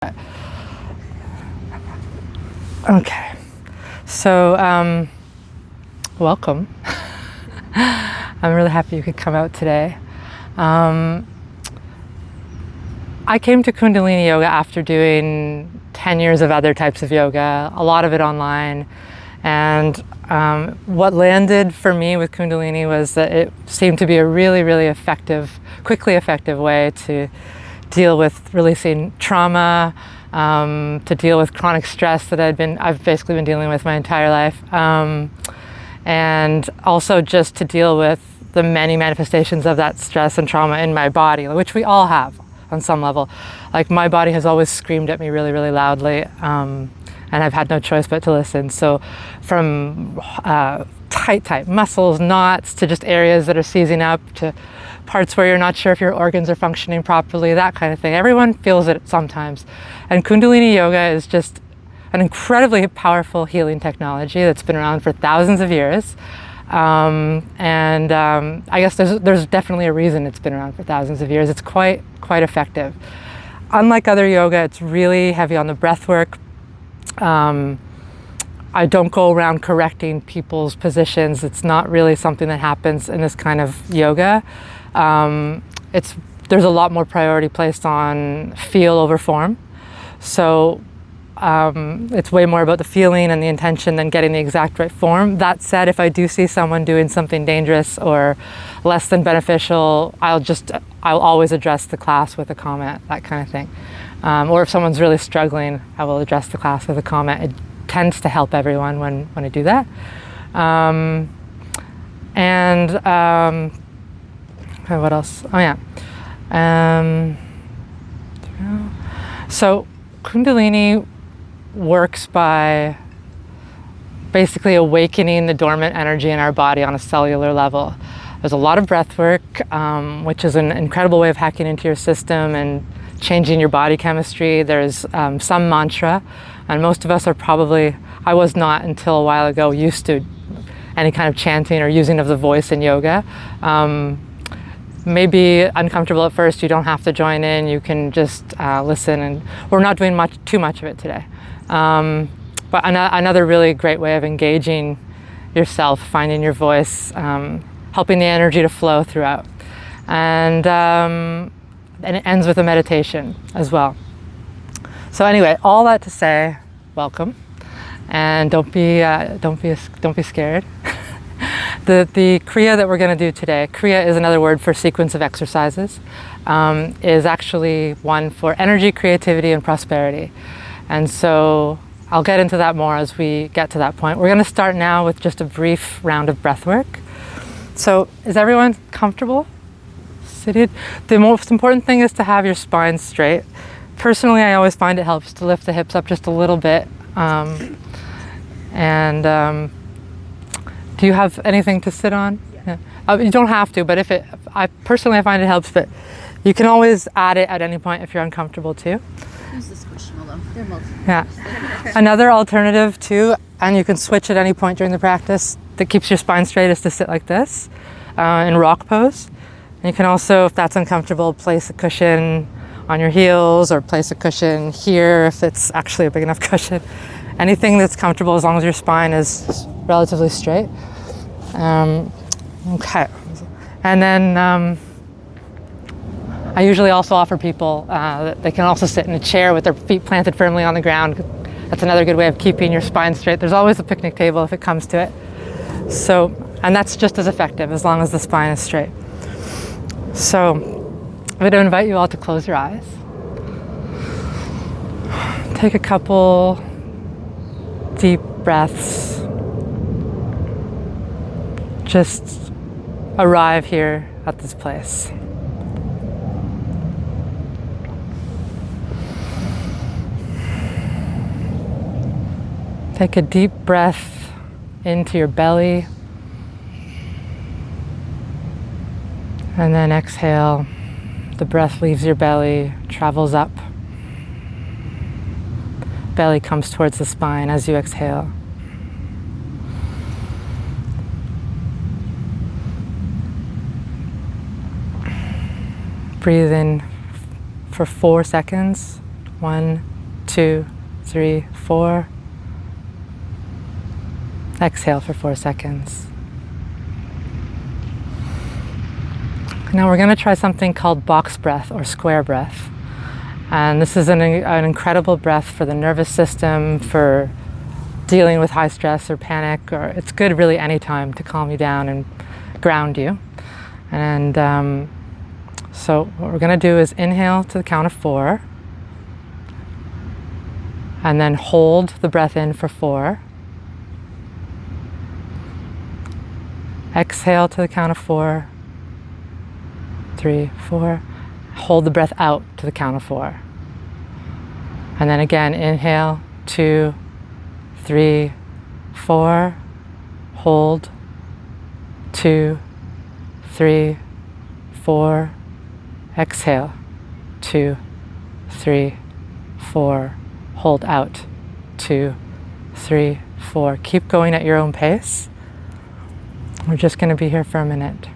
Okay, so welcome. I'm really happy you could come out today. I came to Kundalini yoga after doing 10 years of other types of yoga, a lot of it online. And what landed for me with Kundalini was that it seemed to be a really, really effective, quickly effective way to deal with releasing trauma, to deal with chronic stress that I've basically been dealing with my entire life. And also just to deal with the many manifestations of that stress and trauma in my body, which we all have on some level. Like my body has always screamed at me really, really loudly, and I've had no choice but to listen. So from tight muscles, knots, to just areas that are seizing up, to parts where you're not sure if your organs are functioning properly, that kind of thing. Everyone feels it sometimes. And Kundalini yoga is just an incredibly powerful healing technology that's been around for thousands of years. I guess there's definitely a reason it's been around for thousands of years. It's quite effective. Unlike other yoga, it's really heavy on the breath work. I don't go around correcting people's positions. It's not really something that happens in this kind of yoga. There's a lot more priority placed on feel over form. So it's way more about the feeling and the intention than getting the exact right form. That said, if I do see someone doing something dangerous or less than beneficial, I'll always address the class with a comment, that kind of thing. Or if someone's really struggling, I will address the class with a comment. It tends to help everyone when I do that. What else? Oh yeah. So Kundalini works by basically awakening the dormant energy in our body on a cellular level. There's a lot of breath work, which is an incredible way of hacking into your system and changing your body chemistry. There's some mantra, and most of us are probably, I was not until a while ago, used to any kind of chanting or using of the voice in yoga. Maybe uncomfortable at first, you don't have to join in, you can just listen, and we're not doing too much of it today. But another really great way of engaging yourself, finding your voice, helping the energy to flow throughout. And it ends with a meditation as well. So anyway, all that to say, welcome, and don't be scared. The Kriya that we're going to do today, Kriya is another word for sequence of exercises, is actually one for energy, creativity, and prosperity. And so I'll get into that more as we get to that point. We're going to start now with just a brief round of breath work. So is everyone comfortable? Seated? The most important thing is to have your spine straight. Personally, I always find it helps to lift the hips up just a little bit. Do you have anything to sit on? Yeah. You don't have to, but I personally find it helps, but you can always add it at any point if you're uncomfortable too. Use the squishmallow. They're multiple. Yeah. Another alternative too, and you can switch at any point during the practice that keeps your spine straight, is to sit like this in rock pose. And you can also, if that's uncomfortable, place a cushion on your heels or place a cushion here if it's actually a big enough cushion. Anything that's comfortable as long as your spine is relatively straight. Okay. And then I usually also offer people that they can also sit in a chair with their feet planted firmly on the ground. That's another good way of keeping your spine straight. There's always a picnic table if it comes to it. So, and that's just as effective as long as the spine is straight. So I'm going to invite you all to close your eyes. Take a couple deep breaths. Just arrive here at this place. Take a deep breath into your belly. And then exhale. The breath leaves your belly, travels up. Belly comes towards the spine as you exhale. Breathe in for 4 seconds. 1, 2, 3, 4. Exhale for 4 seconds. Now we're going to try something called box breath or square breath. And this is an incredible breath for the nervous system, for dealing with high stress or panic, or it's good really anytime to calm you down and ground you. And so what we're going to do is inhale to the count of 4, and then hold the breath in for 4. Exhale to the count of 4, 3, 4. Hold the breath out to the count of 4. And then again, inhale, 2, 3, 4. Hold, 2, 3, 4. Exhale, 2, 3, 4. Hold out, 2, 3, 4. Keep going at your own pace. We're just going to be here for a minute.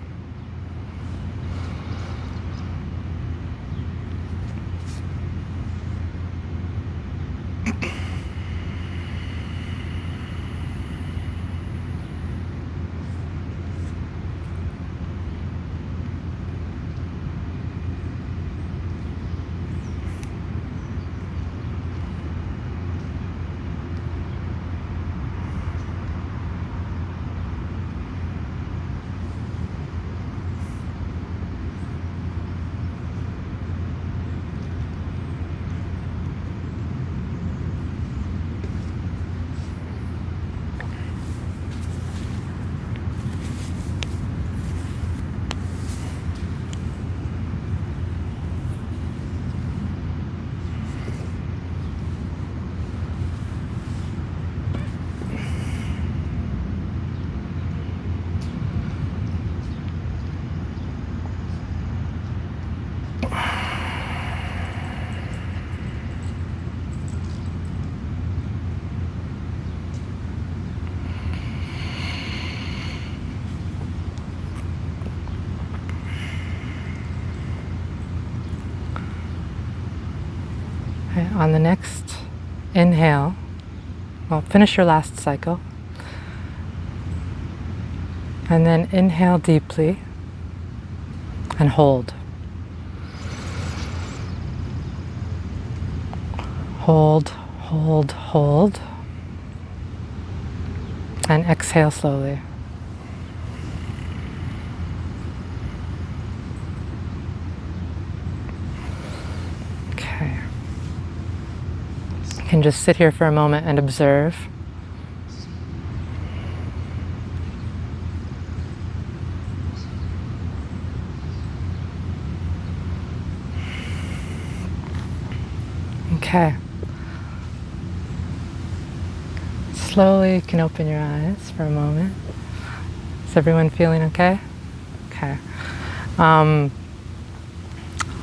Okay, on the next inhale, well, finish your last cycle. And then inhale deeply and hold. Hold, hold, hold. And exhale slowly. Okay. You can just sit here for a moment and observe. Okay. Slowly you can open your eyes for a moment. Is everyone feeling okay? Okay.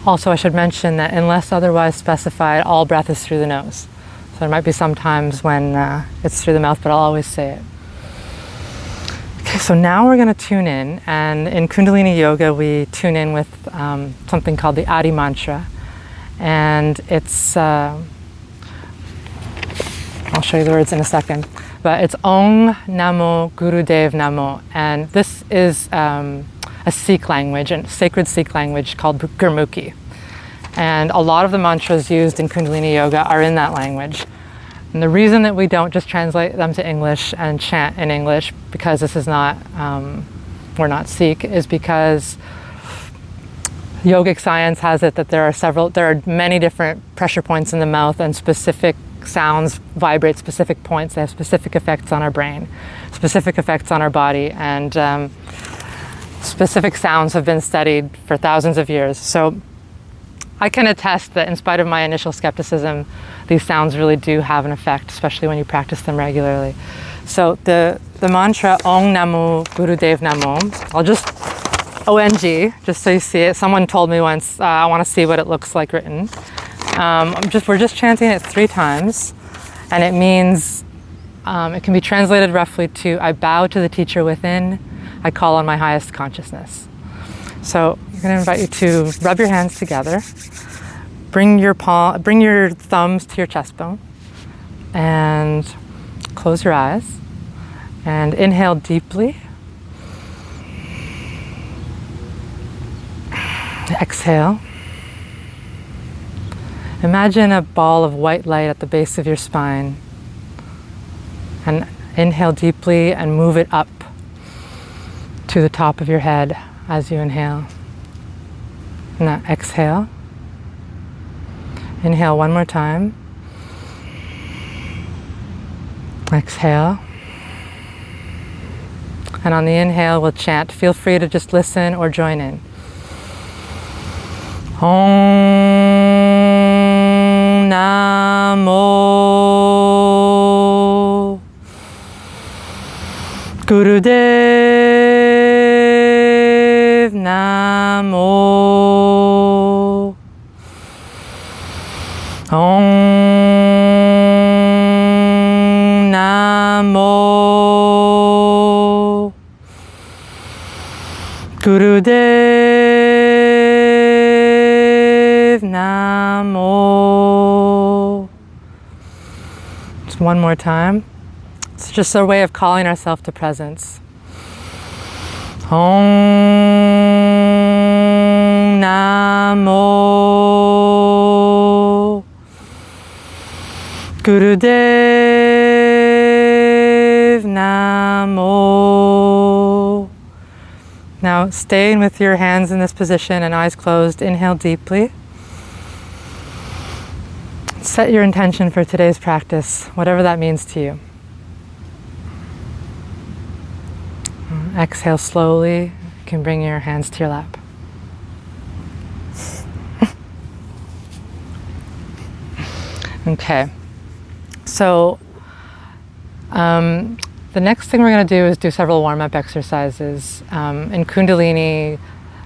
Also, I should mention that unless otherwise specified, all breath is through the nose. So there might be some times when it's through the mouth, but I'll always say it. Okay, so now we're going to tune in, and in Kundalini Yoga we tune in with something called the Adi Mantra, and it's I'll show you the words in a second, but it's Om Namo Gurudev Namo, and this is a Sikh language, a sacred Sikh language called Gurmukhi. And a lot of the mantras used in Kundalini Yoga are in that language. And the reason that we don't just translate them to English and chant in English, because this is not, we're not Sikh, is because yogic science has it that there are many different pressure points in the mouth, and specific sounds vibrate specific points. They have specific effects on our brain, specific effects on our body, and specific sounds have been studied for thousands of years. So I can attest that in spite of my initial skepticism, these sounds really do have an effect, especially when you practice them regularly. So the mantra Om Namo Gurudev Namo, I'll just ONG, just so you see it. Someone told me once, I want to see what it looks like written. We're just chanting it 3 times, and it means, it can be translated roughly to, I bow to the teacher within, I call on my highest consciousness. So I'm going to invite you to rub your hands together, bring your thumbs to your chest bone and close your eyes and inhale deeply. Exhale. Imagine a ball of white light at the base of your spine, and inhale deeply and move it up to the top of your head as you inhale. Now exhale. Inhale one more time. Exhale. And on the inhale, we'll chant. Feel free to just listen or join in. Om Namo Gurudev Namo Om Namo Gurudev Namo. Just one more time. It's just our way of calling ourselves to presence. Om Namo Gurudev Namo. Now staying with your hands in this position and eyes closed, inhale deeply. Set your intention for today's practice, whatever that means to you. Exhale slowly. You can bring your hands to your lap. Okay. So the next thing we're going to do is do several warm-up exercises. In Kundalini,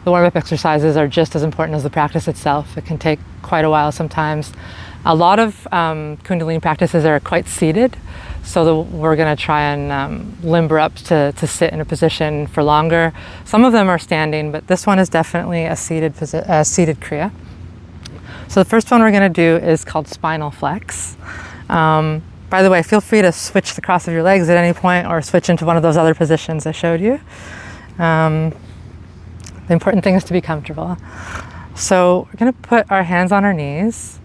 the warm-up exercises are just as important as the practice itself. It can take quite a while sometimes. A lot of Kundalini practices are quite seated, so we're going to try and limber up to sit in a position for longer. Some of them are standing, but this one is definitely a seated Kriya. So the first one we're going to do is called spinal flex. By the way, feel free to switch the cross of your legs at any point or switch into one of those other positions I showed you. The important thing is to be comfortable. So we're going to put our hands on our knees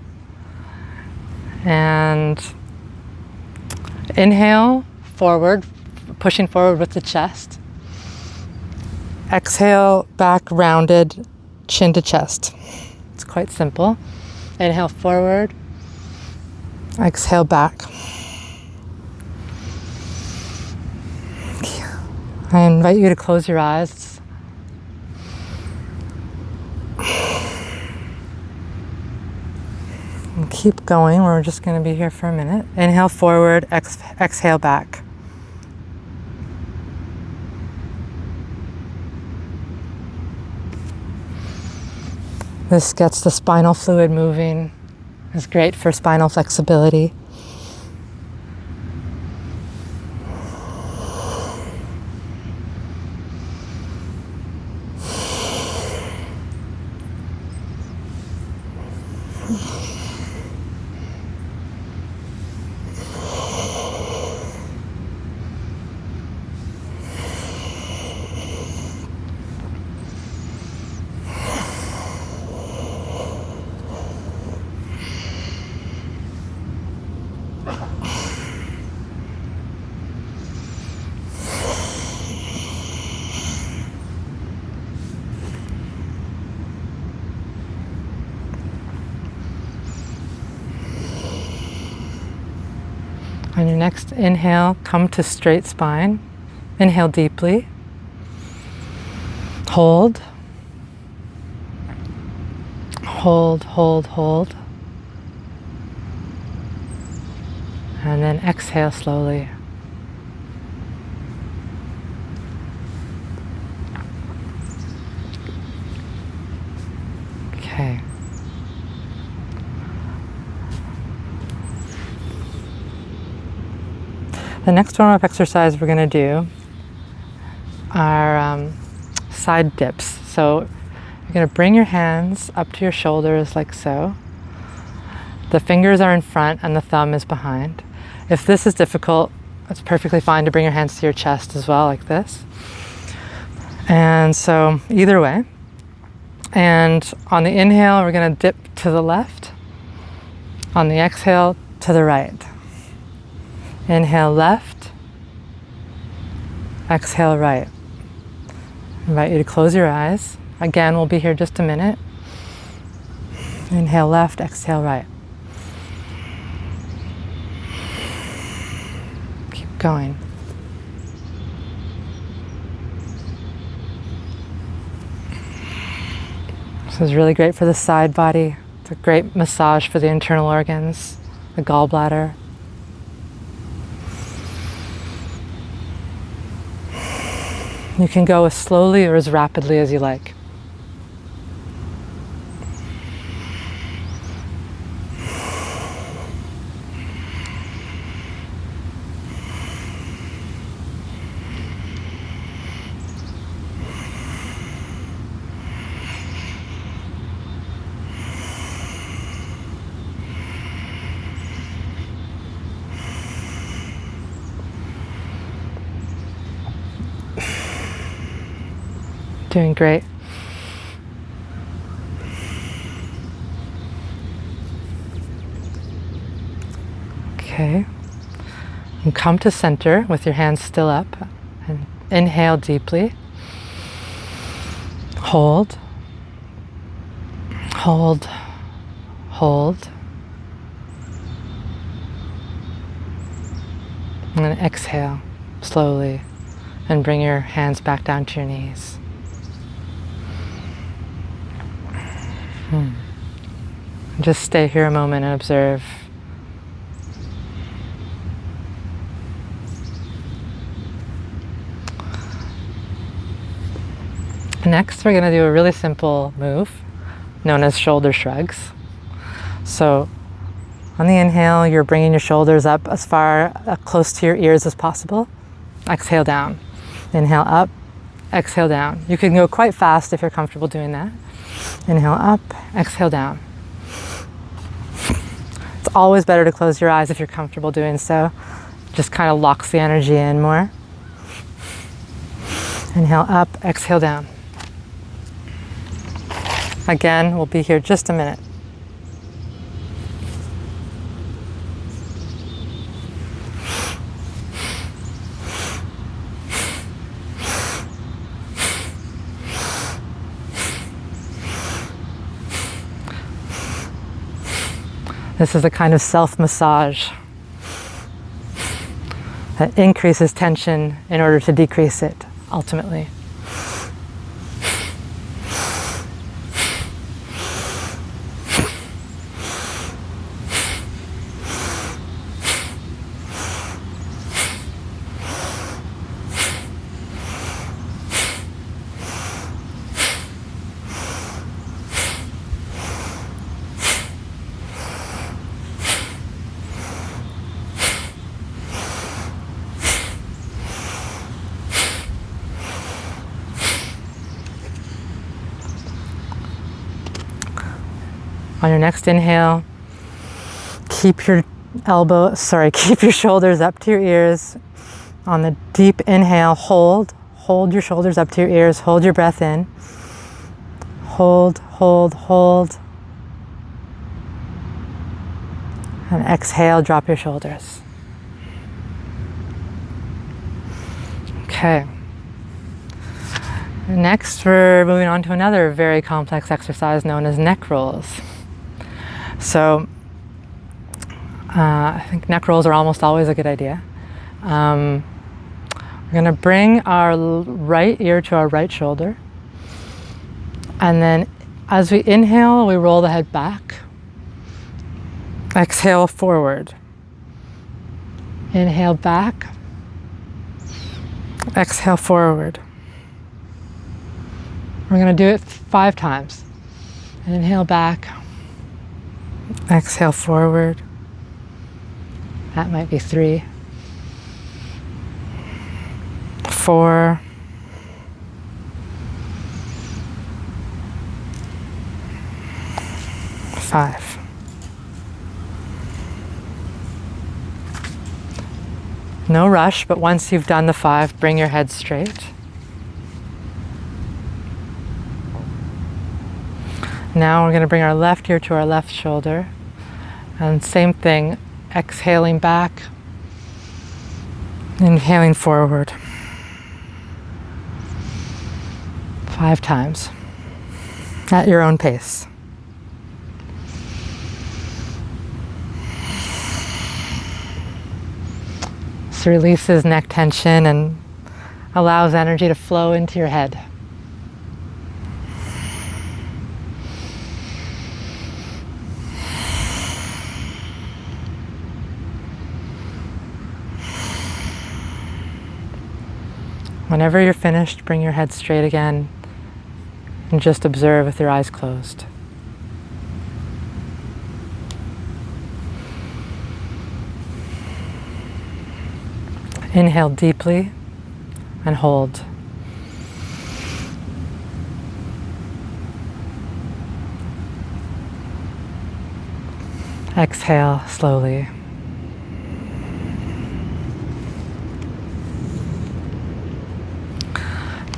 and inhale forward, pushing forward with the chest. Exhale, back rounded, chin to chest. It's quite simple. Inhale forward, exhale back. I invite you to close your eyes. And keep going. We're just going to be here for a minute. Inhale forward, exhale back. This gets the spinal fluid moving. It's great for spinal flexibility. On your next inhale, come to straight spine. Inhale deeply. Hold. Hold, hold, hold. And then exhale slowly. Okay. The next warm-up exercise we're going to do are side dips. So you're going to bring your hands up to your shoulders like so, The fingers are in front and the thumb is behind. If this is difficult, it's perfectly fine to bring your hands to your chest as well, like this. And so either way. And on the inhale, we're going to dip to the left. On the exhale, to the right. Inhale left. Exhale right. I invite you to close your eyes. Again, we'll be here just a minute. Inhale left, exhale right. Keep going. This is really great for the side body. It's a great massage for the internal organs, the gallbladder. You can go as slowly or as rapidly as you like. Doing great. Okay. And come to center with your hands still up. And inhale deeply. Hold. Hold. Hold. And then exhale slowly and bring your hands back down to your knees. Just stay here a moment and observe. Next, we're going to do a really simple move known as shoulder shrugs. So on the inhale, you're bringing your shoulders up as far close to your ears as possible. Exhale down. Inhale up, exhale down. You can go quite fast if you're comfortable doing that. Inhale up, exhale down. It's always better to close your eyes if you're comfortable doing so. Just kind of locks the energy in more. Inhale up, exhale down. Again, we'll be here just a minute. This is a kind of self-massage that increases tension in order to decrease it, ultimately. On your next inhale, keep your shoulders up to your ears. On the deep inhale, hold your shoulders up to your ears, hold your breath in. Hold, hold, hold. And exhale, drop your shoulders. Okay. Next, we're moving on to another very complex exercise known as neck rolls. So I think neck rolls are almost always a good idea. We're going to bring our right ear to our right shoulder. And then as we inhale, we roll the head back. Exhale forward. Inhale back. Exhale forward. We're going to do it 5 times. Inhale back. Exhale forward. That might be 3. 4. 5. No rush, but once you've done the 5, bring your head straight. Now we're going to bring our left ear to our left shoulder. And same thing, exhaling back, inhaling forward. 5 times at your own pace. This releases neck tension and allows energy to flow into your head. Whenever you're finished, bring your head straight again and just observe with your eyes closed. Inhale deeply and hold. Exhale slowly.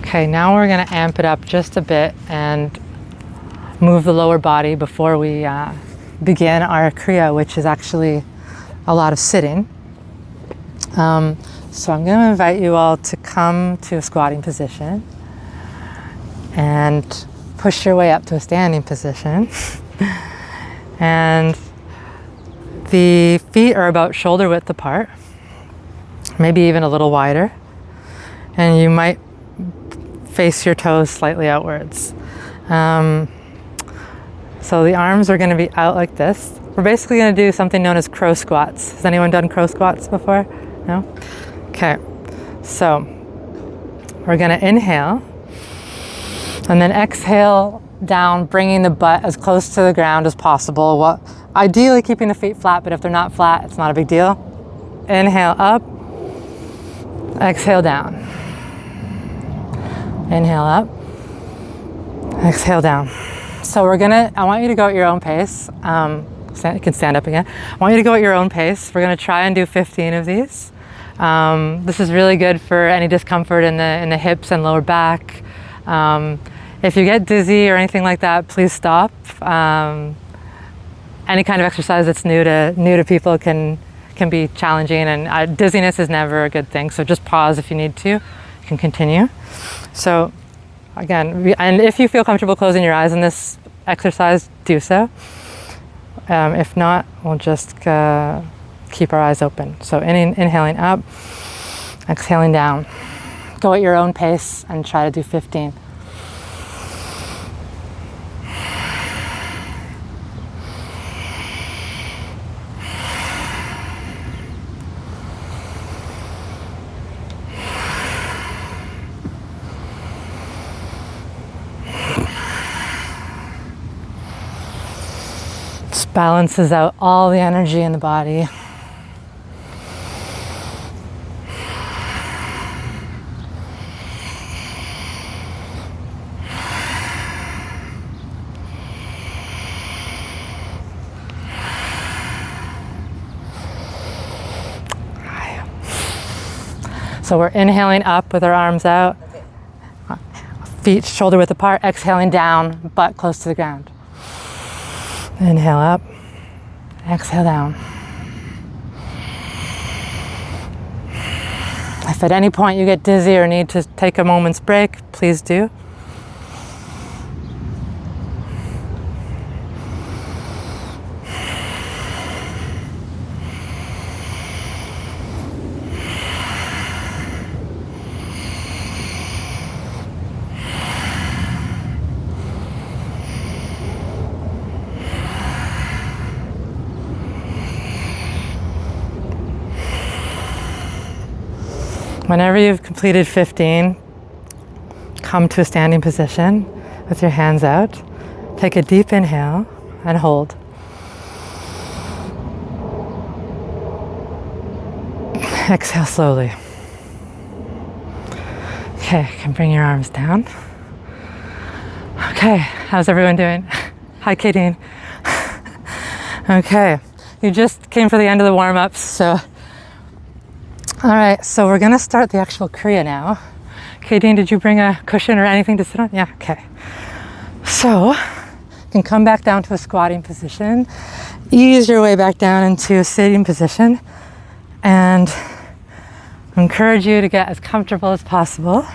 Okay, now we're going to amp it up just a bit and move the lower body before we begin our Kriya, which is actually a lot of sitting. So I'm going to invite you all to come to a squatting position and push your way up to a standing position. And the feet are about shoulder width apart, maybe even a little wider. And you might face your toes slightly outwards. So the arms are going to be out like this. We're basically going to do something known as crow squats. Has anyone done crow squats before? No? Okay. So we're going to inhale and then exhale down, bringing the butt as close to the ground as possible. Ideally keeping the feet flat, but if they're not flat, it's not a big deal. Inhale up, exhale down. Inhale up, exhale down. So I want you to go at your own pace. You can stand up again. I want you to go at your own pace. We're gonna try and do 15 of these. This is really good for any discomfort in the hips and lower back. If you get dizzy or anything like that, please stop. Any kind of exercise that's new to people can be challenging, and dizziness is never a good thing. So just pause if you need to. You can continue. So again, and if you feel comfortable closing your eyes in this exercise, do so. If not, we'll just keep our eyes open. So inhaling up, exhaling down. Go at your own pace and try to do 15. Balances out all the energy in the body. So we're inhaling up with our arms out, feet shoulder width apart, exhaling down, butt close to the ground. Inhale up, exhale down. If at any point you get dizzy or need to take a moment's break, please do. Whenever you've completed 15, come to a standing position with your hands out. Take a deep inhale and hold. Exhale slowly. Okay, you can bring your arms down. Okay, how's everyone doing? Hi, Kadeen. Okay, you just came for the end of the warm-ups, so All right, so we're gonna start the actual Kriya now. Kadeen, did you bring a cushion or anything to sit on? Yeah, okay. So, you can come back down to a squatting position, ease your way back down into a sitting position, and I encourage you to get as comfortable as possible.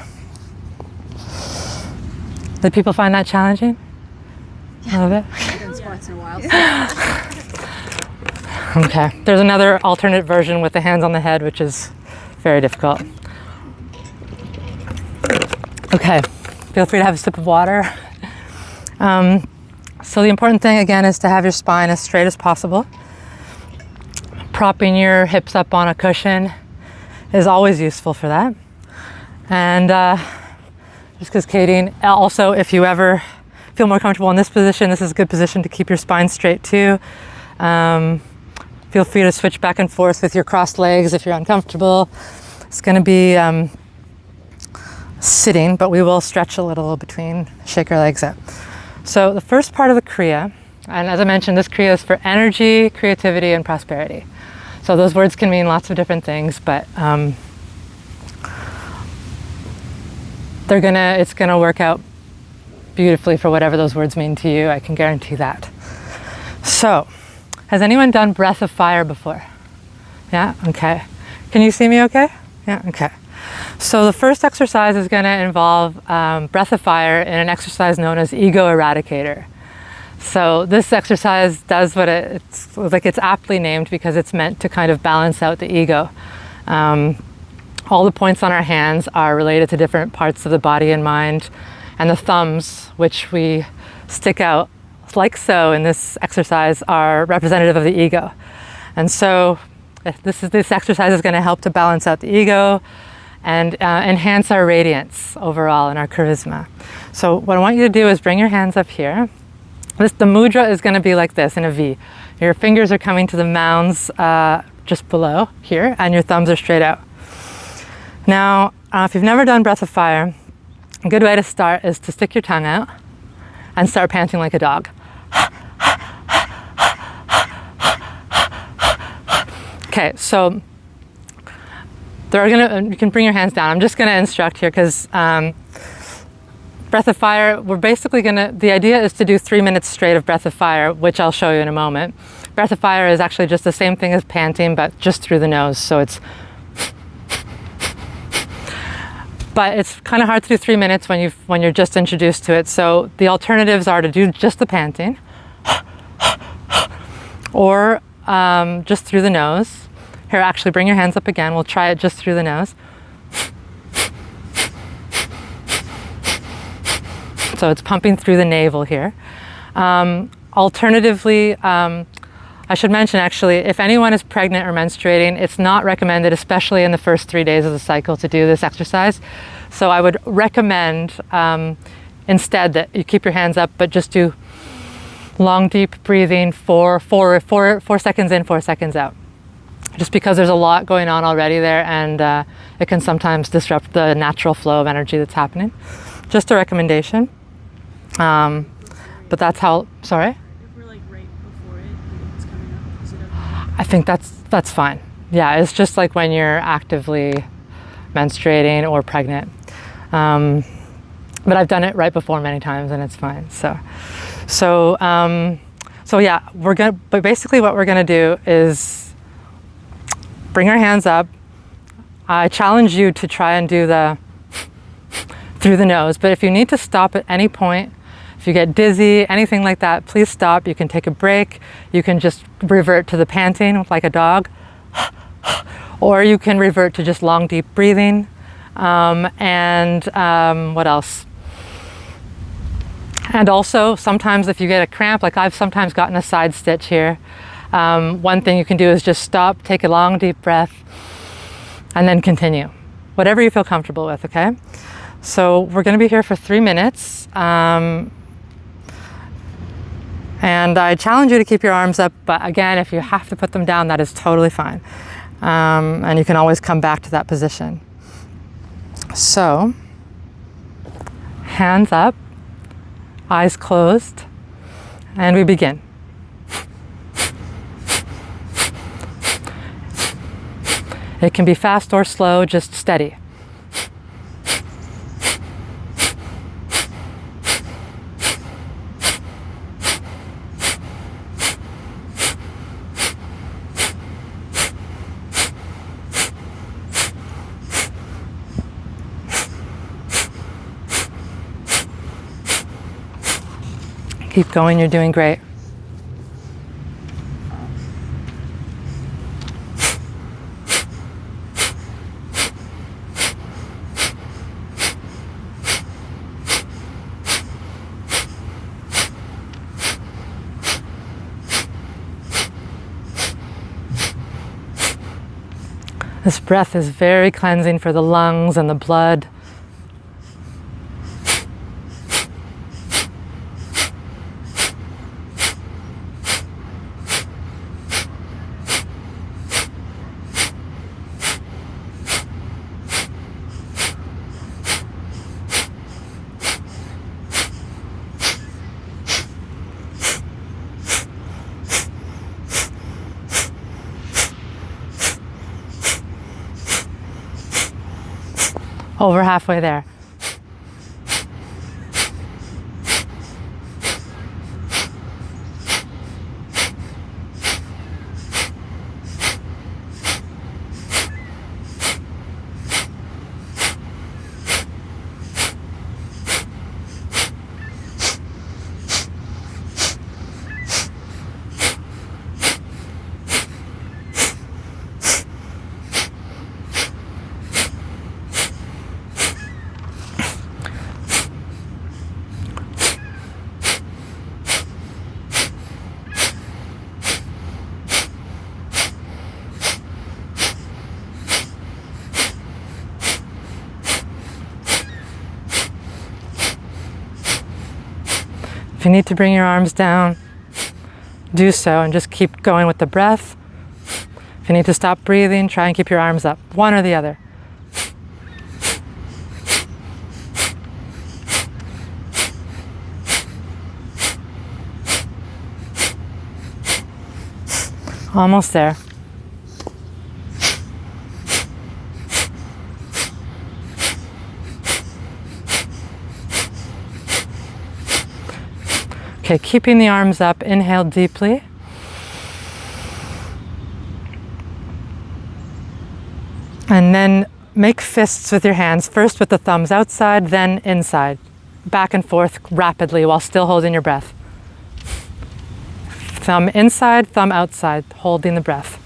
Did people find that challenging? A little bit? I haven't done squats in a while. Okay, there's another alternate version with the hands on the head, which is very difficult. Okay, feel free to have a sip of water. So the important thing again is to have your spine as straight as possible. Propping your hips up on a cushion is always useful for that. And just because Kadeen, also if you ever feel more comfortable in this position, this is a good position to keep your spine straight too. Feel free to switch back and forth with your crossed legs if you're uncomfortable. It's going to be sitting, but we will stretch a little between, shake our legs up. So the first part of the Kriya, and as I mentioned, this Kriya is for energy, creativity, and prosperity. So those words can mean lots of different things, but it's gonna work out beautifully for whatever those words mean to you. I can guarantee that. So, has anyone done breath of fire before? Yeah, okay. Can you see me okay? Yeah, okay. So the first exercise is going to involve breath of fire in an exercise known as ego eradicator. So this exercise does what it's aptly named because it's meant to kind of balance out the ego. All the points on our hands are related to different parts of the body and mind, and the thumbs, which we stick out like so in this exercise, are representative of the ego. And so this exercise is going to help to balance out the ego and enhance our radiance overall and our charisma. So what I want you to do is bring your hands up here. The mudra is going to be like this in a V. Your fingers are coming to the mounds just below here, and your thumbs are straight out. Now, if you've never done breath of fire, a good way to start is to stick your tongue out and start panting like a dog. Okay, so you can bring your hands down. I'm just going to instruct here because breath of fire, the idea is to do 3 minutes straight of breath of fire, which I'll show you in a moment. Breath of fire is actually just the same thing as panting, but just through the nose. So but it's kind of hard to do 3 minutes when you're just introduced to it. So the alternatives are to do just the panting, or just through the nose. Here, actually bring your hands up again. We'll try it just through the nose. So it's pumping through the navel here. Alternatively, I should mention actually, if anyone is pregnant or menstruating, it's not recommended, especially in the first 3 days of the cycle, to do this exercise. So I would recommend instead that you keep your hands up, but just do long, deep breathing, 4 seconds in, 4 seconds out. Just because there's a lot going on already there, and it can sometimes disrupt the natural flow of energy that's happening. Just a recommendation. But that's how, sorry? If we're like right before it, and it's coming up, is it okay? I think that's fine. Yeah, it's just like when you're actively menstruating or pregnant. But I've done it right before many times and it's fine. So yeah, but basically what we're gonna do is bring our hands up. I challenge you to try and do the through the nose, but if you need to stop at any point, if you get dizzy, anything like that, please stop. You can take a break. You can just revert to the panting like a dog, or you can revert to just long, deep breathing. What else? And also, sometimes if you get a cramp, like I've sometimes gotten a side stitch here, one thing you can do is just stop, take a long, deep breath, and then continue. Whatever you feel comfortable with, okay? So we're going to be here for 3 minutes. And I challenge you to keep your arms up, but again, if you have to put them down, that is totally fine. And you can always come back to that position. So, hands up, eyes closed, and we begin. It can be fast or slow, just steady. Keep going, you're doing great. This breath is very cleansing for the lungs and the blood. Over halfway there. If you need to bring your arms down, do so and just keep going with the breath. If you need to stop breathing, try and keep your arms up, one or the other. Almost there. Okay, keeping the arms up, inhale deeply. And then make fists with your hands, first with the thumbs outside, then inside. Back and forth rapidly while still holding your breath. Thumb inside, thumb outside, holding the breath.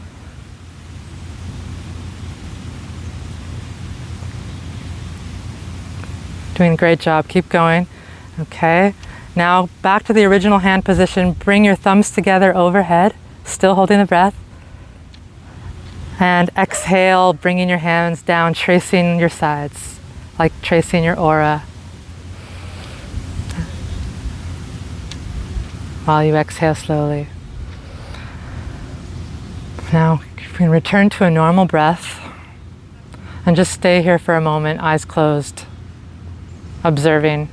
Doing a great job, keep going. Okay. Now back to the original hand position, bring your thumbs together overhead, still holding the breath. And exhale, bringing your hands down, tracing your sides, like tracing your aura. While you exhale slowly. Now you can return to a normal breath and just stay here for a moment, eyes closed, observing.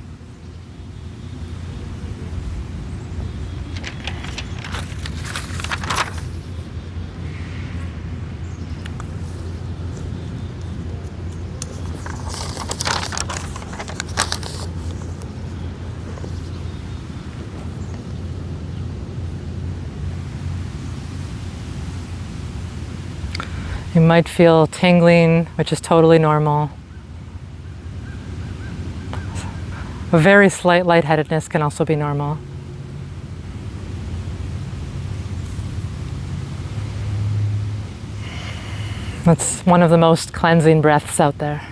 You might feel tingling, which is totally normal. A very slight lightheadedness can also be normal. That's one of the most cleansing breaths out there.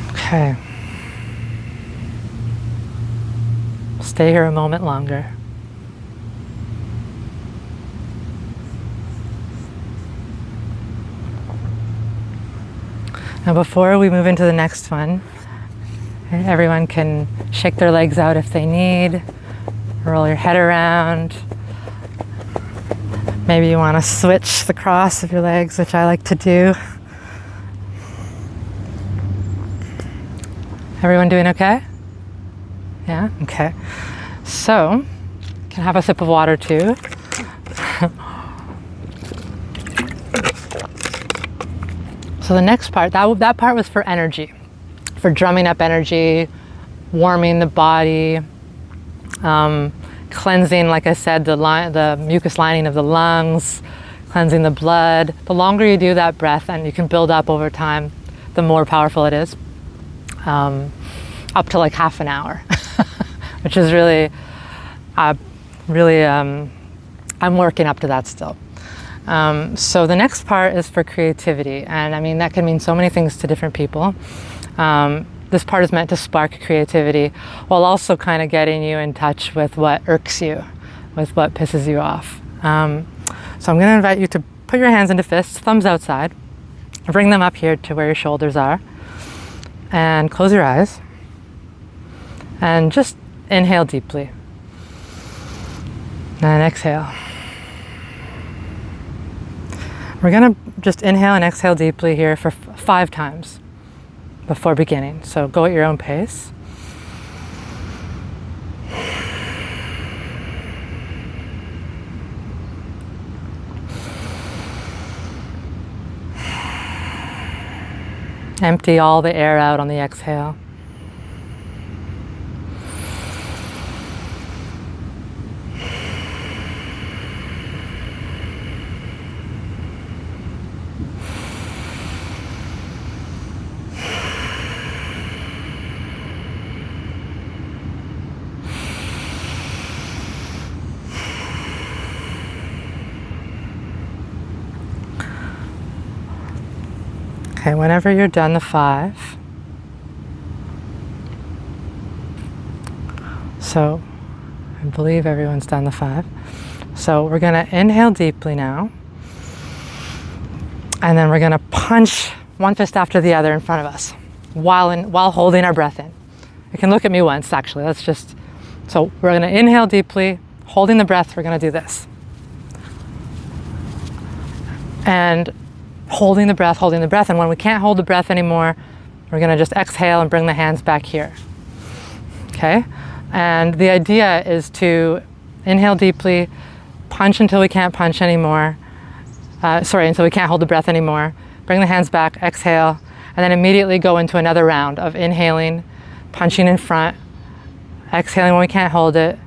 Okay. Stay here a moment longer. Now before we move into the next one, everyone can shake their legs out if they need, roll your head around. Maybe you want to switch the cross of your legs, which I like to do. Everyone doing okay? Yeah? Okay. So, you can have a sip of water too. So the next part, that part was for energy, for drumming up energy, warming the body, cleansing, like I said, the mucus lining of the lungs, cleansing the blood. The longer you do that breath, and you can build up over time, the more powerful it is. Up to like half an hour, which is really, I'm working up to that still. So the next part is for creativity, and I mean that can mean so many things to different people. This part is meant to spark creativity while also kind of getting you in touch with what irks you, with what pisses you off. So I'm going to invite you to put your hands into fists, thumbs outside, bring them up here to where your shoulders are, and close your eyes, and just inhale deeply, and exhale. We're going to just inhale and exhale deeply here for 5 times before beginning. So go at your own pace. Empty all the air out on the exhale. Okay, whenever you're done the 5, so I believe everyone's done the 5. So we're going to inhale deeply now, and then we're going to punch one fist after the other in front of us while holding our breath in. You can look at me once, actually. So we're going to inhale deeply, holding the breath. We're going to do this. And holding the breath, and when we can't hold the breath anymore, we're going to just exhale and bring the hands back here. Okay? And the idea is to inhale deeply, punch until we can't punch anymore. Until we can't hold the breath anymore. Bring the hands back, exhale, and then immediately go into another round of inhaling, punching in front, exhaling when we can't hold it,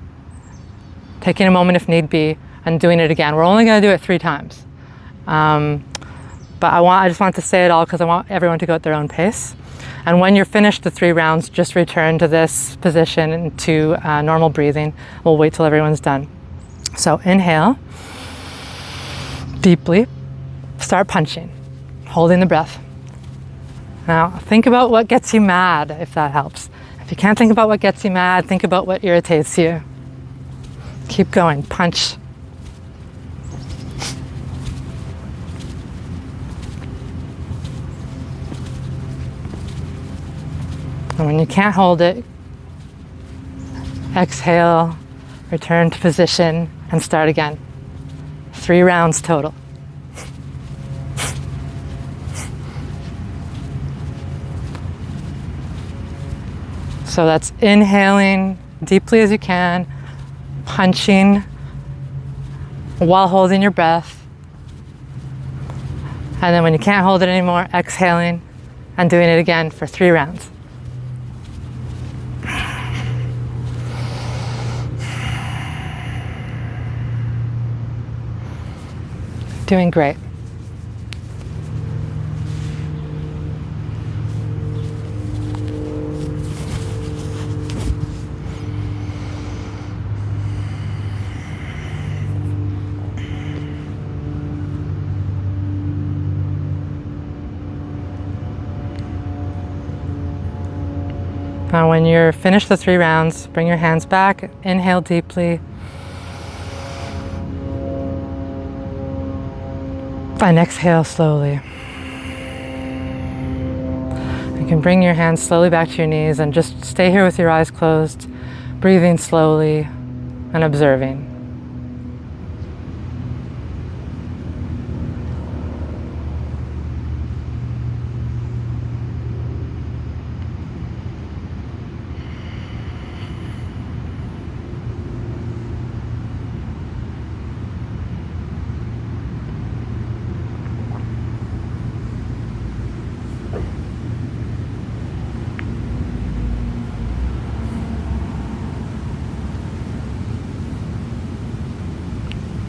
taking a moment if need be, and doing it again. We're only going to do it 3 times. But I just want to say it all because I want everyone to go at their own pace. And when you're finished the 3 rounds, just return to this position to normal breathing. We'll wait till everyone's done. So inhale deeply, start punching, holding the breath. Now think about what gets you mad, if that helps. If you can't think about what gets you mad, think about what irritates you. Keep going, punch. And when you can't hold it, exhale, return to position, and start again. 3 rounds total. So that's inhaling deeply as you can, punching while holding your breath. And then when you can't hold it anymore, exhaling and doing it again for 3 rounds. Doing great. Now when you're finished the 3 rounds, bring your hands back, inhale deeply, and exhale slowly. You can bring your hands slowly back to your knees and just stay here with your eyes closed, breathing slowly and observing.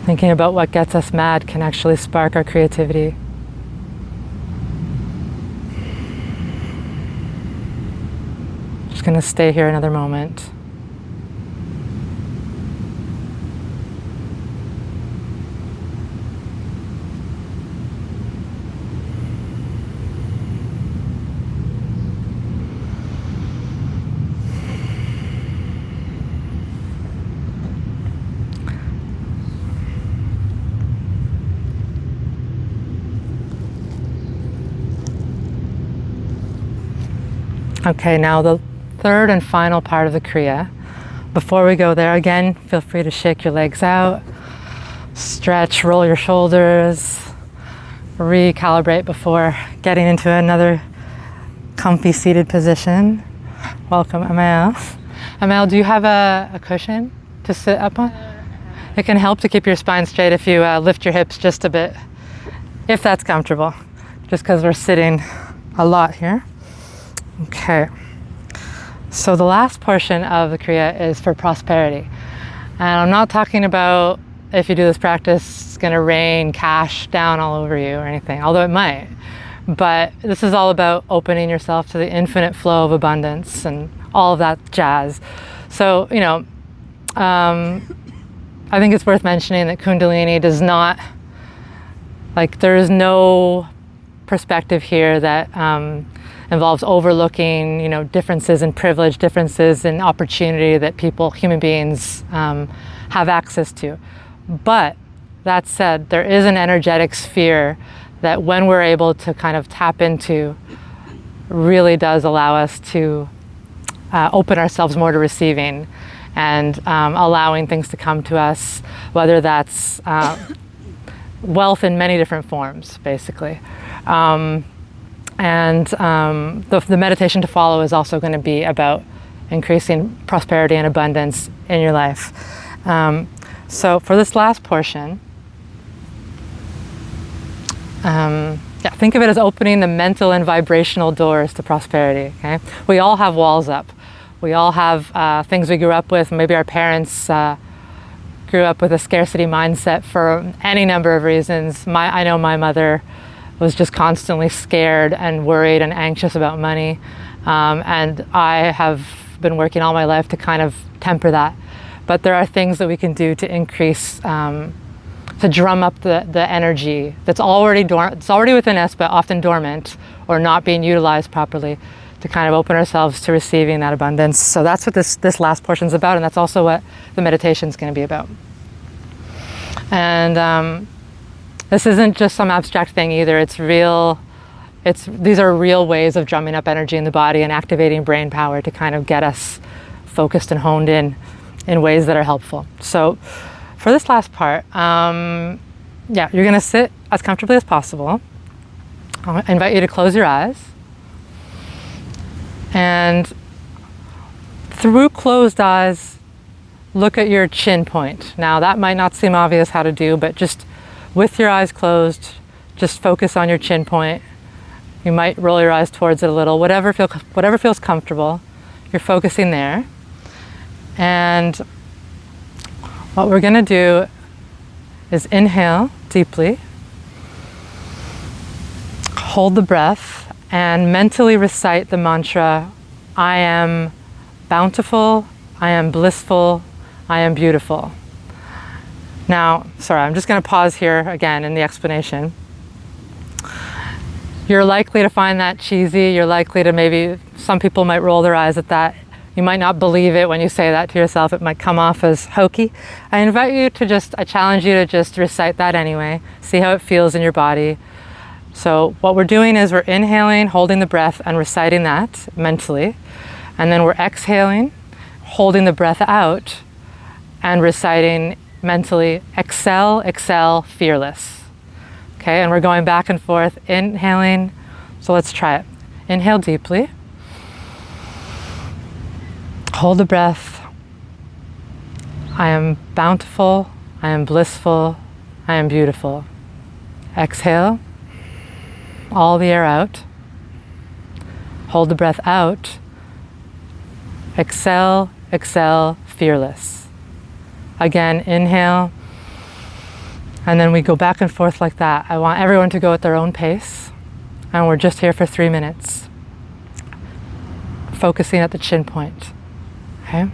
Thinking about what gets us mad can actually spark our creativity. Just going to stay here another moment. Okay, now the third and final part of the Kriya. Before we go there, again, feel free to shake your legs out, stretch, roll your shoulders, recalibrate before getting into another comfy seated position. Welcome, Amal. Amal, do you have a cushion to sit up on? It can help to keep your spine straight if you lift your hips just a bit, if that's comfortable, just because we're sitting a lot here. Okay, so the last portion of the Kriya is for prosperity. And I'm not talking about if you do this practice, it's going to rain cash down all over you or anything, although it might. But this is all about opening yourself to the infinite flow of abundance and all of that jazz. So, you know, I think it's worth mentioning that Kundalini does not, like, there is no perspective here that involves overlooking, you know, differences in privilege, differences in opportunity that people, human beings, have access to. But that said, there is an energetic sphere that when we're able to kind of tap into, really does allow us to open ourselves more to receiving and allowing things to come to us, whether that's wealth in many different forms, basically. The meditation to follow is also going to be about increasing prosperity and abundance in your life. So for this last portion, think of it as opening the mental and vibrational doors to prosperity. Okay, we all have walls up. We all have things we grew up with. Maybe our parents grew up with a scarcity mindset for any number of reasons. I know my mother was just constantly scared and worried and anxious about money. And I have been working all my life to kind of temper that. But there are things that we can do to increase, to drum up the energy that's already it's already within us, but often dormant or not being utilized properly, to kind of open ourselves to receiving that abundance. So that's what this last portion is about, and that's also what the meditation is going to be about. And this isn't just some abstract thing either. It's real. These are real ways of drumming up energy in the body and activating brain power to kind of get us focused and honed in ways that are helpful. So for this last part, you're going to sit as comfortably as possible. I invite you to close your eyes. And through closed eyes, look at your chin point. Now that might not seem obvious how to do, but just with your eyes closed, just focus on your chin point. You might roll your eyes towards it a little, whatever feels comfortable. You're focusing there. And what we're going to do is inhale deeply, hold the breath, and mentally recite the mantra, I am bountiful, I am blissful, I am beautiful. Now, sorry, I'm just going to pause here again in the explanation. You're likely to find that cheesy. You're likely to maybe, some people might roll their eyes at that. You might not believe it when you say that to yourself. It might come off as hokey. I challenge you to just recite that anyway. See how it feels in your body. So what we're doing is we're inhaling, holding the breath, and reciting that mentally. And then we're exhaling, holding the breath out, and reciting mentally, excel, excel, fearless. Okay, and we're going back and forth, inhaling. So let's try it. Inhale deeply. Hold the breath. I am bountiful, I am blissful, I am beautiful. Exhale, all the air out. Hold the breath out. Excel, excel, fearless. Again, inhale. And then we go back and forth like that. I want everyone to go at their own pace. And we're just here for 3 minutes. Focusing at the chin point. Okay?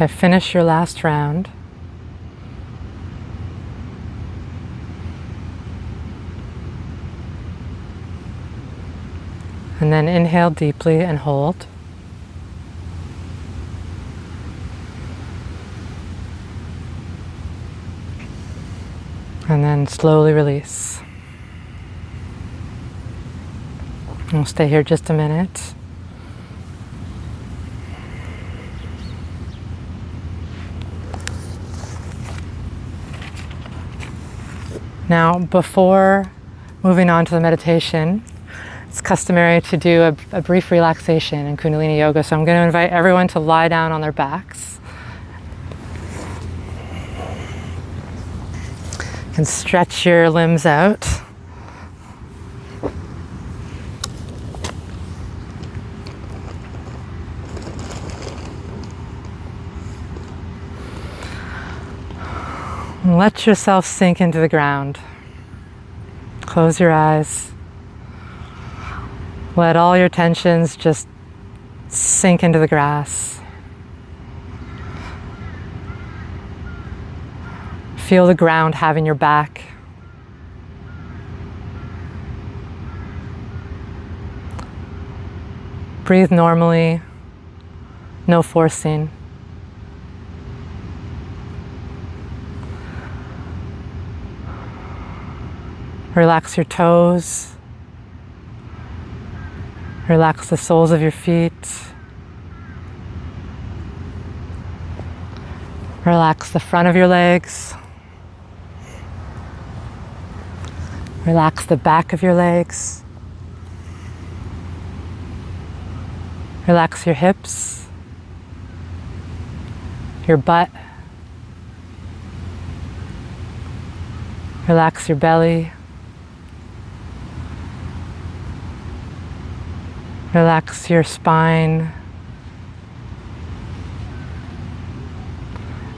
Okay, finish your last round. And then inhale deeply and hold. And then slowly release. We'll stay here just a minute. Now, before moving on to the meditation, it's customary to do a brief relaxation in Kundalini Yoga. So I'm going to invite everyone to lie down on their backs. You can stretch your limbs out. And let yourself sink into the ground. Close your eyes. Let all your tensions just sink into the grass. Feel the ground having your back. Breathe normally, no forcing. Relax your toes. Relax the soles of your feet. Relax the front of your legs. Relax the back of your legs. Relax your hips, your butt. Relax your belly. Relax your spine.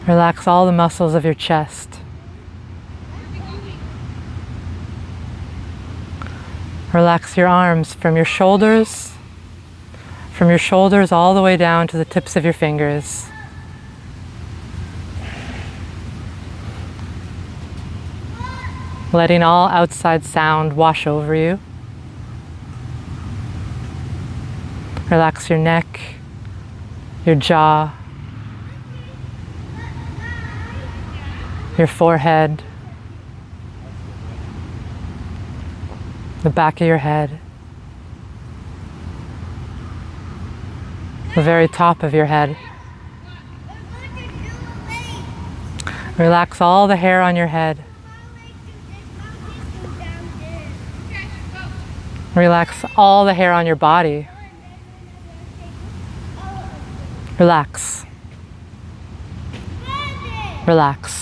Relax all the muscles of your chest. Relax your arms from your shoulders all the way down to the tips of your fingers. Letting all outside sound wash over you. Relax your neck, your jaw, your forehead, the back of your head, the very top of your head. Relax all the hair on your head. Relax all the hair on your body. Relax. Relax.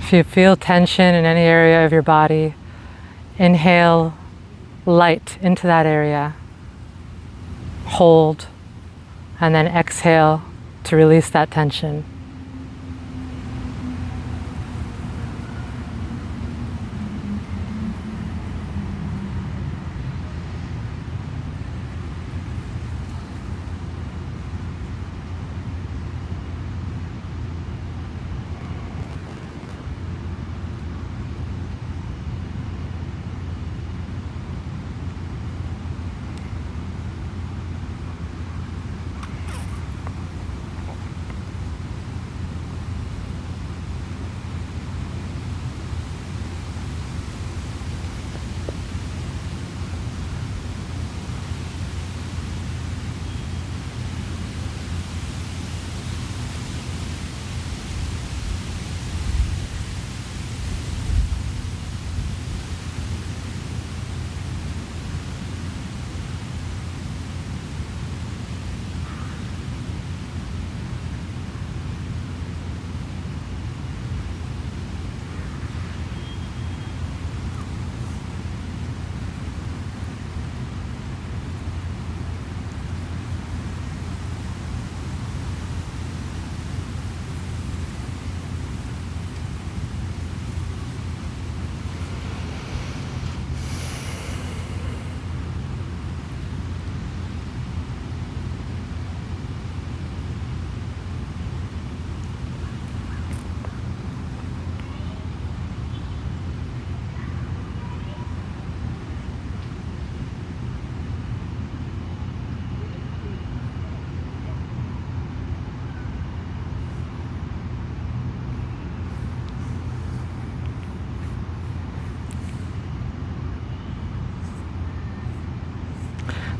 If you feel tension in any area of your body, inhale light into that area, hold, and then exhale to release that tension.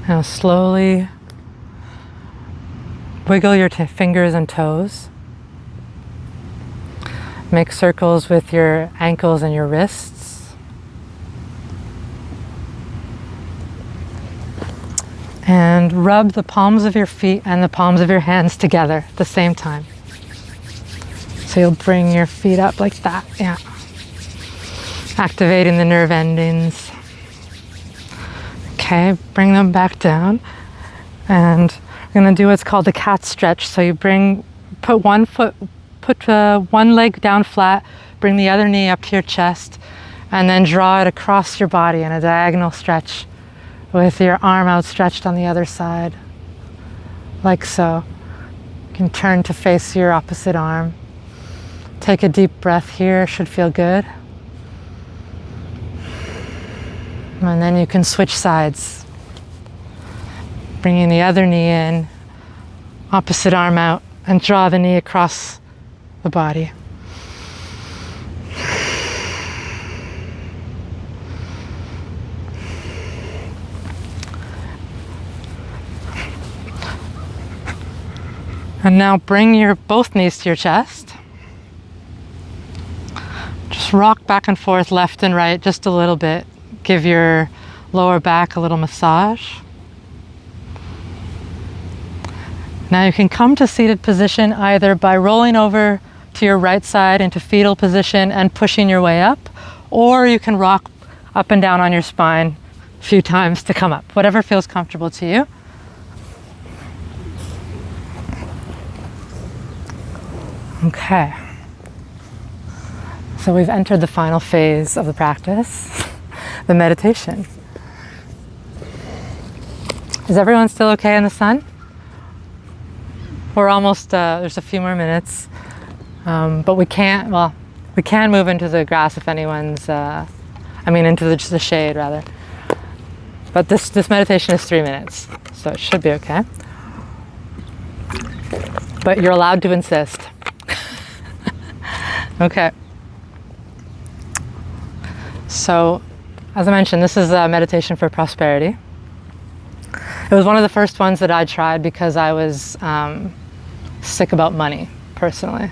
Now slowly wiggle your fingers and toes. Make circles with your ankles and your wrists. And rub the palms of your feet and the palms of your hands together at the same time. So you'll bring your feet up like that, yeah. Activating the nerve endings. Okay, bring them back down. And we're gonna do what's called the cat stretch. So you put one leg down flat, bring the other knee up to your chest, and then draw it across your body in a diagonal stretch with your arm outstretched on the other side, like so. You can turn to face your opposite arm. Take a deep breath here, should feel good. And then you can switch sides. Bringing the other knee in, opposite arm out, and draw the knee across the body. And now bring your both knees to your chest. Just rock back and forth, left and right, just a little bit. Give your lower back a little massage. Now you can come to seated position either by rolling over to your right side into fetal position and pushing your way up, or you can rock up and down on your spine a few times to come up, whatever feels comfortable to you. Okay, so we've entered the final phase of the practice, the meditation. Is everyone still okay in the sun? We're almost, there's a few more minutes, but we can move into the grass if anyone's, into the shade rather. But this meditation is 3 minutes, so it should be okay. But you're allowed to insist. Okay. So, as I mentioned, this is a meditation for prosperity. It was one of the first ones that I tried because I was sick about money, personally.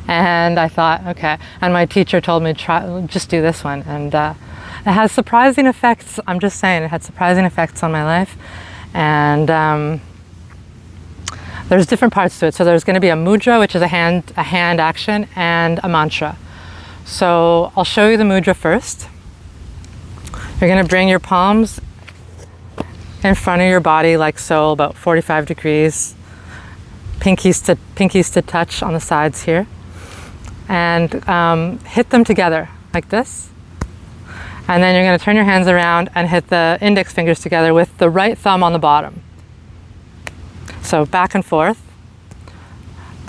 And I thought, okay. And my teacher told me, just do this one. And it has surprising effects. I'm just saying, it had surprising effects on my life. And there's different parts to it. So there's going to be a mudra, which is a hand action, and a mantra. So I'll show you the mudra first. You're going to bring your palms in front of your body like so, about 45 degrees. Pinkies to touch on the sides here. And hit them together like this. And then you're going to turn your hands around and hit the index fingers together with the right thumb on the bottom. So back and forth.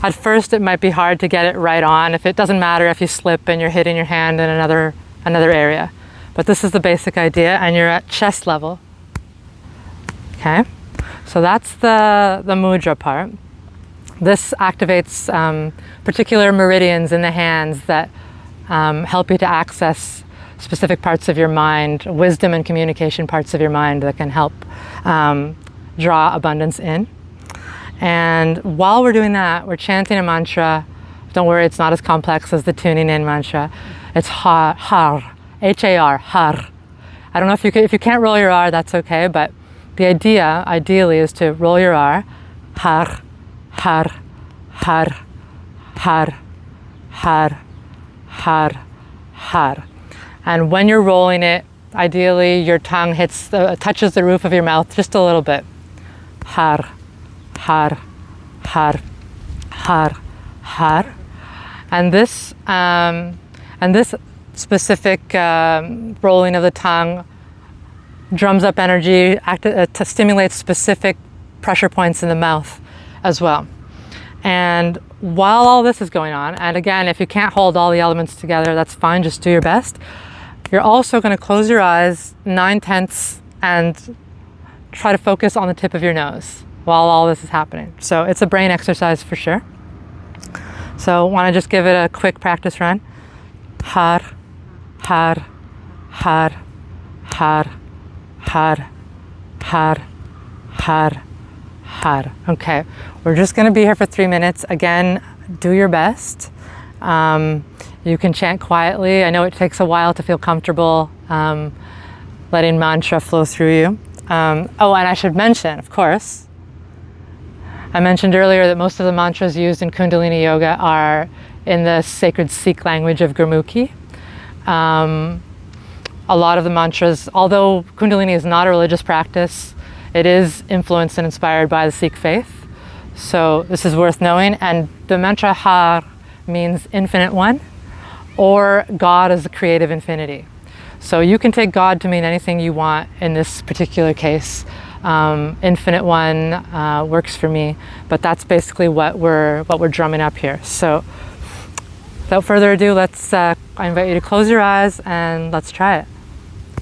At first it might be hard to get it right on. If it doesn't matter if you slip and you're hitting your hand in another area. But this is the basic idea, and you're at chest level. Okay, so that's the mudra part. This activates particular meridians in the hands that help you to access specific parts of your mind, wisdom and communication parts of your mind that can help draw abundance in. And while we're doing that, we're chanting a mantra. Don't worry, it's not as complex as the tuning in mantra. It's har, H-A-R, har. I don't know if you can't roll your R, that's okay, but the idea, ideally, is to roll your R, har, har, har, har, har, har, har. And when you're rolling it, ideally your tongue touches the roof of your mouth just a little bit. Har, har, har, har, har. And this specific rolling of the tongue drums up energy, stimulates specific pressure points in the mouth as well. And while all this is going on, and again, if you can't hold all the elements together, that's fine, just do your best. You're also going to close your eyes 9/10 and try to focus on the tip of your nose while all this is happening. So it's a brain exercise for sure. So want to just give it a quick practice run. Har, har, har, har, har, har, har, har. Okay, we're just going to be here for 3 minutes. Again, do your best. You can chant quietly. I know it takes a while to feel comfortable letting mantra flow through you. Oh, and I should mention, of course, I mentioned earlier that most of the mantras used in Kundalini Yoga are in the sacred Sikh language of Gurmukhi. A lot of the mantras, although Kundalini is not a religious practice, it is influenced and inspired by the Sikh faith. So this is worth knowing. And the mantra Har means infinite one, or God is the creative infinity. So you can take God to mean anything you want in this particular case. Infinite one works for me, but that's basically what we're drumming up here. So without further ado, I invite you to close your eyes and let's try it.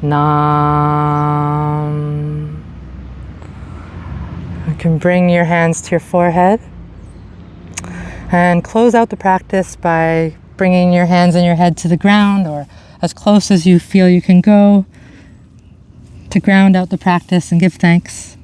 Nam. You can bring your hands to your forehead and close out the practice by bringing your hands and your head to the ground, or as close as you feel you can go to ground out the practice and give thanks.